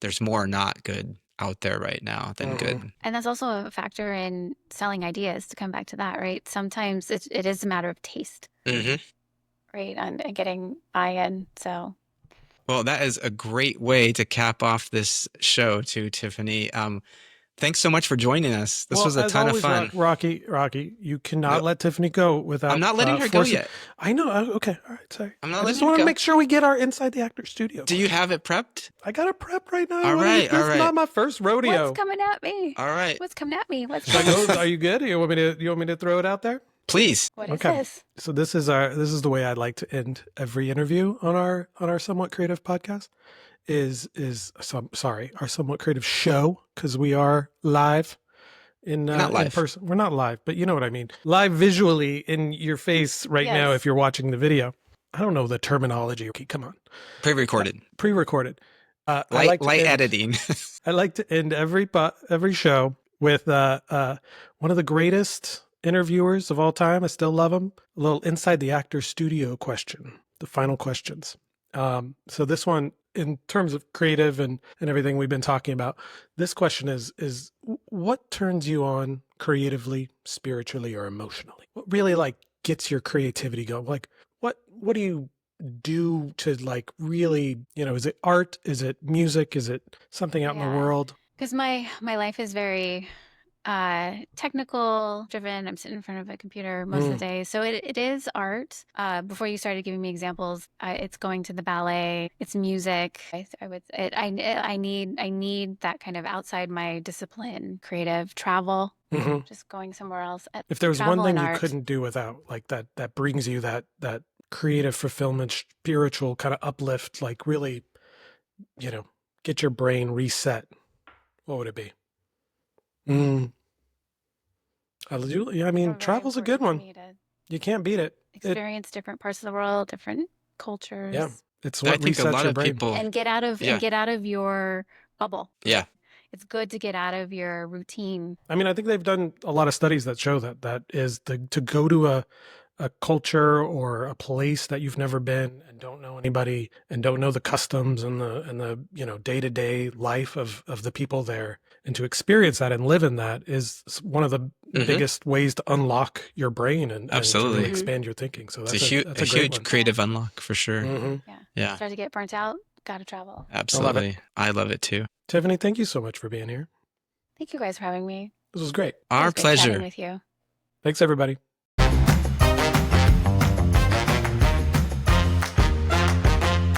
there's more not good out there right now than good. And that's also a factor in selling ideas, to come back to that, right? Sometimes it is a matter of taste, right? And getting buy-in. So Well, that is a great way to cap off this show too, Tiffany. Thanks so much for joining us. This was a as ton of always, fun. Rocky, you cannot No, let Tiffany go without. I'm not letting her go forcing. yet. I know. Okay. All right. Sorry. I'm not I just letting her want to go. make sure we get our inside the actor studio. Do you have it prepped? I got a prep right now. All right, This all is not right. my first rodeo. what's coming at me? All right. What's coming at me? What's Should I coming? go? Are you good? You want me to throw it out there? Please. What is Okay. this? So this is the way I'd like to end every interview on our Somewhat Creative podcast. Our Somewhat Creative show, because we are live in Not live. in person. We're not live, but you know what I mean. Live visually in your face right now Yes. if you're watching the video. I don't know the terminology. Okay, come on. Pre-recorded. Pre-recorded. I Light, like to light end, editing. I like to end every show with one of the greatest interviewers of all time. I still love him. A little inside the actor studio question. The final questions. So this one, in terms of creative and everything we've been talking about, this question is what turns you on creatively, spiritually, or emotionally? What really like gets your creativity going? Like what do you do to like really, is it art? Is it music? Is it something out in the world? Because my life is very technical driven. I'm sitting in front of a computer most of the day. So it is art. Before you started giving me examples, it's going to the ballet, it's music. I need that kind of outside my discipline, creative travel, just going somewhere else. If there was one Travel thing and you art. couldn't do without, like that brings you that creative fulfillment, spiritual kind of uplift, like really, get your brain reset, what would it be? I mean, travel's a good one. You can't beat it. Experience different parts of the world, different cultures. Yeah, it's I what think a resets lot your of brain. people And get out of your bubble. Yeah. It's good to get out of your routine. I mean, I think they've done a lot of studies that show that is to go to a culture or a place that you've never been and don't know anybody and don't know the customs and the day-to-day life of the people there, and to experience that and live in that is one of the biggest ways to unlock your brain and to really expand your thinking. So that's a a great huge one. creative unlock for sure. Yeah. Start to get burnt out, gotta travel. Absolutely. I love it too. Tiffany, thank you so much for being here. Thank you guys for having me. This was great. Our It was great chatting pleasure. with you. Thanks, everybody.